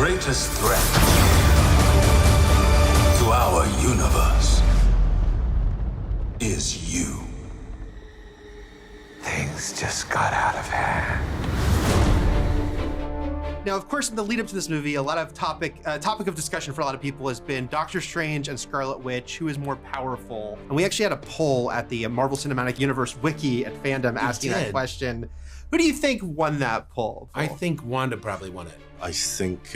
greatest threat to our universe is you. Things just got out of hand. Now, of course, in the lead up to this movie, a lot of topic of discussion for a lot of people has been Doctor Strange and Scarlet Witch, who is more powerful? And we actually had a poll at the Marvel Cinematic Universe wiki at Fandom asking that question. Who do you think won that poll? I think Wanda probably won it. I think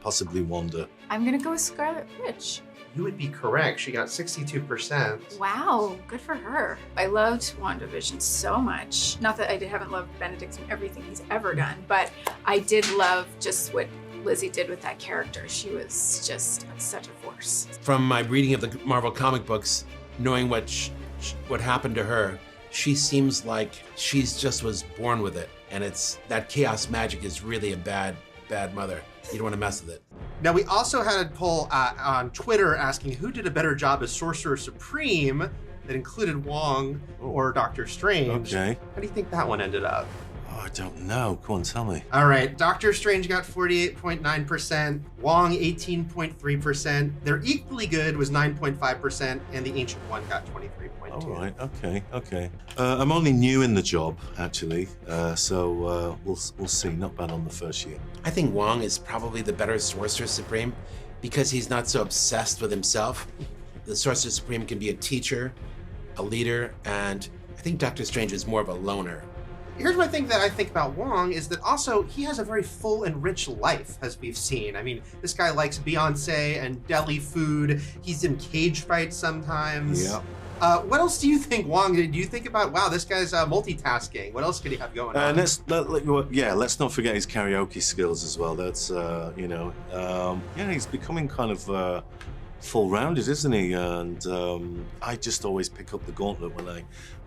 possibly Wanda. I'm gonna go with Scarlet Witch. You would be correct. She got 62%. Wow, good for her. I loved WandaVision so much. Not that I haven't loved Benedict and everything he's ever done, but I did love just what Lizzie did with that character. She was just such a force. From my reading of the Marvel comic books, knowing what happened to her, she seems like she's just was born with it. And it's that chaos magic is really a bad mother. You don't want to mess with it. Now, we also had a poll on Twitter asking who did a better job as Sorcerer Supreme that included Wong or Doctor Strange. Okay. How do you think that one ended up? Oh, I don't know. Come on, tell me. All right, Doctor Strange got 48.9%, Wong 18.3%. Their equally good was 9.5%, and the Ancient One got 23.2%. All right, okay. I'm only new in the job, actually, so we'll see. Not bad on the first year. I think Wong is probably the better Sorcerer Supreme because he's not so obsessed with himself. The Sorcerer Supreme can be a teacher, a leader, and I think Doctor Strange is more of a loner. Here's one thing that I think about Wong is that also he has a very full and rich life, as we've seen. I mean, this guy likes Beyonce and deli food. He's in cage fights sometimes. Yeah. What else do you think, Wong? Do you think about, wow, this guy's multitasking? What else could he have going on? Let's not forget his karaoke skills as well. That's, he's becoming kind of full-rounded, isn't he? And I just always pick up the gauntlet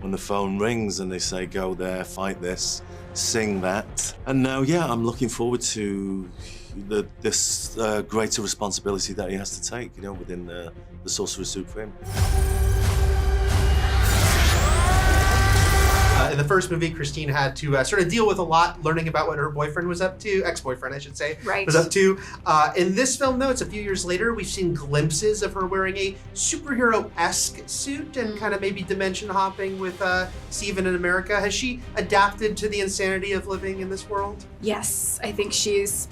when the phone rings and they say, go there, fight this, sing that. And now, I'm looking forward to this greater responsibility that he has to take, within the Sorcerer Supreme. In the first movie, Christine had to sort of deal with a lot, learning about what her boyfriend was up to, ex-boyfriend, I should say, was up to. In this film, though, it's a few years later, we've seen glimpses of her wearing a superhero-esque suit and kind of maybe dimension hopping with Steven in America. Has she adapted to the insanity of living in this world? Yes, I think she's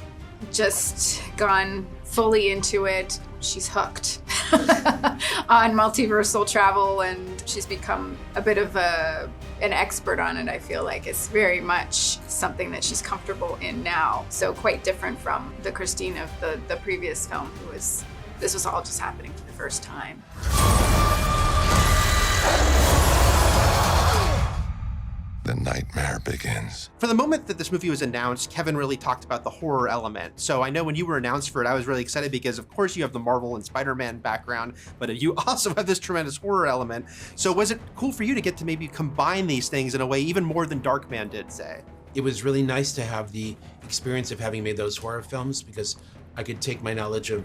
just gone fully into it. She's hooked on multiversal travel, and she's become a bit of an expert on it. I feel like it's very much something that she's comfortable in now. So quite different from the Christine of the previous film, this was all just happening for the first time. The nightmare begins. For the moment that this movie was announced, Kevin really talked about the horror element. So I know when you were announced for it, I was really excited because of course you have the Marvel and Spider-Man background, but you also have this tremendous horror element. So was it cool for you to get to maybe combine these things in a way even more than Darkman did, say? It was really nice to have the experience of having made those horror films because I could take my knowledge of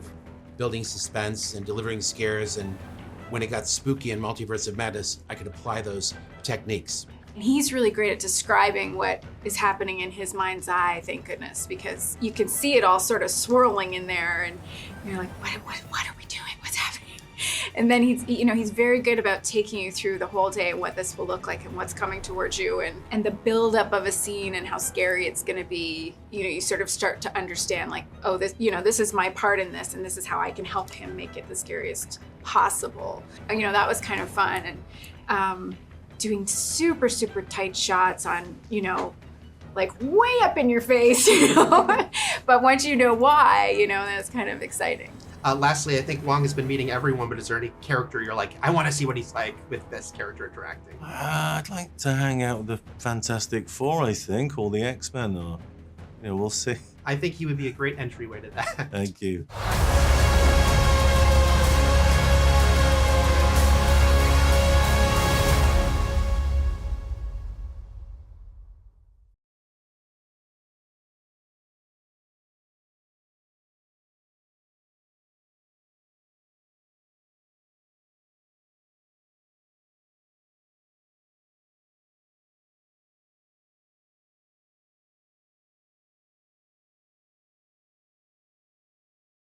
building suspense and delivering scares, and when it got spooky in Multiverse of Madness, I could apply those techniques. And he's really great at describing what is happening in his mind's eye, thank goodness, because you can see it all sort of swirling in there, and you're like, what are we doing? What's happening? And then he's very good about taking you through the whole day and what this will look like and what's coming towards you, and the buildup of a scene and how scary it's going to be. You sort of start to understand, like, oh, this is my part in this, and this is how I can help him make it the scariest possible. And, that was kind of fun, and doing super, super tight shots on, like way up in your face, but once you know why, that's kind of exciting. Lastly, I think Wong has been meeting everyone, but is there any character you're like, I want to see what he's like with this character interacting? I'd like to hang out with the Fantastic Four, I think, or the X-Men, or, we'll see. I think he would be a great entryway to that. Thank you.